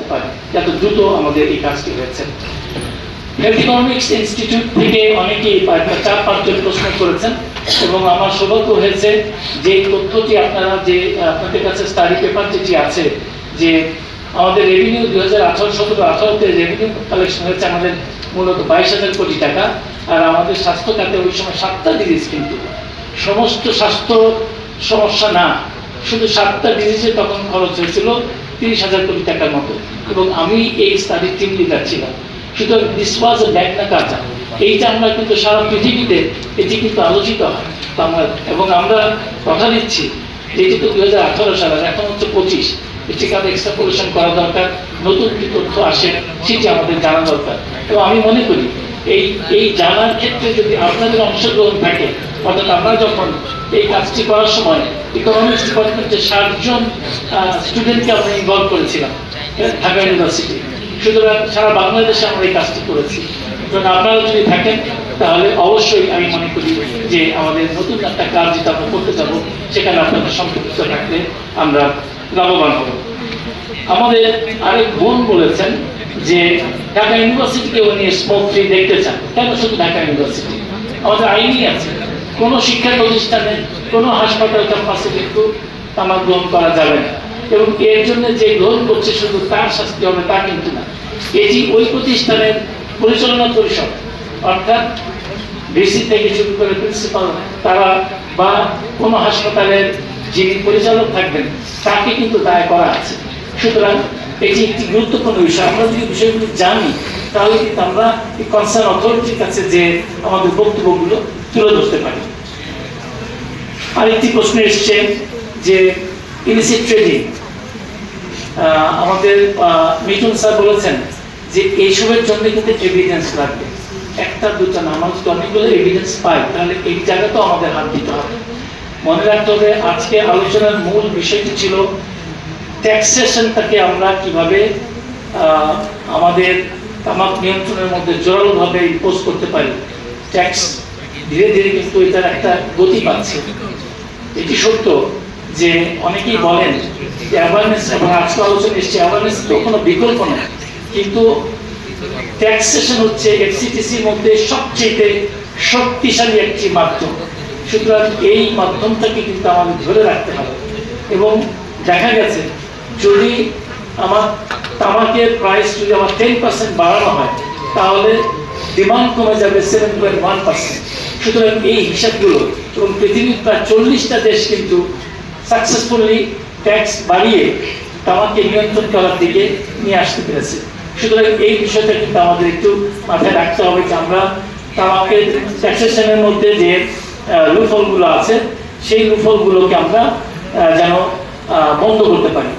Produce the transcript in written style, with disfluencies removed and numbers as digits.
রাখতে পারি, যত দ্রুত আমাদের এই কাজটি হয়েছে। হেলথ ইকোনমিক্স ইনস্টিটিউট থেকে অনেকেই 4-5 জন প্রশ্ন করেছেন এবং আমার সৌভাগ্য হয়েছে যে তথ্যটি আপনাদের কাছে স্টাডি পেপার যেটি আছে, যে আমাদের রেভিনিউ 2018-17-18-তে রেভিনিউ কালেকশন হয়েছে আমাদের মূলত 22,000 কোটি টাকা। আর আমাদের স্বাস্থ্য খাতে ওই সময় 7টা ডিজিজ, কিন্তু সমস্ত স্বাস্থ্য সমস্যা না, শুধু 7টা ডিজিজে তখন খরচ হয়েছিল 30,000 কোটি টাকার মতো, এবং আমি এই স্টাডির টিম লিডার ছিলাম। সুতরাং দিস ওয়াজ এ ম্যাগনা কার্টা। এইটা আমরা কিন্তু সারা পৃথিবীতে এটি কিন্তু আলোচিত হয় বাংলা, এবং আমরা কথা দিচ্ছি যেটি তো 2018 সালের, এখন হচ্ছে 25, এটিকে আরো এক্সট্রাপোলেশন করা দরকার, নতুন কি তথ্য আসে সেটি আমাদের জানা দরকার। এবং আমি মনে করি এই জানার ক্ষেত্রে যদি আপনাদের অংশগ্রহণ থাকে, অর্থাৎ আমরা যখন এই কাজটি করার সময় ইকোনমিক্স ডিপার্টমেন্টের 60 জন স্টুডেন্টকে আমরা ইনভলভ করেছিলাম ঢাকা ইউনিভার্সিটি। সুতরাং সারা বাংলাদেশে আমরা এই কাজটি করেছি। সুতরাং আপনারা যদি থাকেন তাহলে অবশ্যই আমি মনে করি যে আমাদের নতুন একটা কাজ যেটা আমরা করতে যাবো সেখানে আপনাদের সম্পৃক্ত থাকলে আমরা লাভবান হব। আমাদের আরেক বোন বলেছেন যে ঢাকা ইউনিভার্সিটিকে উনি স্মোক ফ্রি দেখতে চান। কেন শুধু ঢাকা ইউনিভার্সিটি? আমাদের আইনই আছে, কোনো শিক্ষা প্রতিষ্ঠানে কোনো হাসপাতাল ক্যাম্পাসে কিন্তু তামাক গ্রহণ করা যাবে না, এবং এর জন্য যে গ্রহণ করছে শুধু তার শাস্তি হবে তা কিন্তু না। এটি ওই প্রতিষ্ঠানের পরিচালনা পরিষদ, অর্থাৎ ভিসি থেকে শুরু করে প্রিন্সিপাল, তারা বা কোনো হাসপাতালের যিনি পরিচালক থাকবেন তাকে কিন্তু দায় করা আছে। সুতরাং এটি একটি গুরুত্বপূর্ণ বিষয়। আমরা যদি বিষয়গুলো জানি তাহলে কিন্তু আমরা এই কনসার্ন অথরিটির কাছে যে আমাদের বক্তব্যগুলো তুলে ধরতে পারি। আরেকটি প্রশ্ন এসছে যে ইলিসিট ট্রেডিং, আমাদের মিঠুন স্যার বলেছেন যে এইসবের জন্য কিন্তু এভিডেন্স লাগবে, একটা দুটা না, আমরা যদি অনেকগুলো এভিডেন্স পাই তাহলে এই জায়গাতেও আমাদের হাত দিতে হবে। মনে রাখতে হবে আজকে আলোচনার মূল বিষয়টি ছিল ট্যাক্সেশনটাকে আমরা কিভাবে আমাদের তামাক নিয়ন্ত্রণের মধ্যে জোরালোভাবে ইম্পোজ করতে পারি। ট্যাক্স ধীরে ধীরে কিন্তু এটার একটা গতি পাচ্ছে। এটি সত্য যে অনেকেই বলেন যে অ্যাওয়ারনেস, এবং আজকে আলোচনা এসছে অ্যাওয়ারনেস তো কোনো বিকল্প নয়, কিন্তু ট্যাক্সেশন হচ্ছে এফসিটিসির মধ্যে সবচেয়ে শক্তিশালী একটি মাধ্যম। সুতরাং এই মাধ্যমটাকে কিন্তু আমাদের ধরে রাখতে হবে। এবং দেখা গেছে যদি আমার তামাকের প্রাইস যদি আমার 10% বাড়ানো হয় তাহলে ডিমান্ড কমে যাবে 7.1%। সুতরাং এই হিসাবগুলো, এবং পৃথিবীর প্রায় 40টা দেশ কিন্তু সাকসেসফুলি ট্যাক্স বাড়িয়ে তামাককে নিয়ন্ত্রণ করার দিকে নিয়ে আসতে পেরেছে। সুতরাং এই বিষয়টা কিন্তু আমাদের একটু মাথায় রাখতে হবে যে আমরা তামাকের ট্যাক্সেশনের মধ্যে যে লুফলগুলো আছে সেই লুফলগুলোকে আমরা যেন বন্ধ করতে পারি।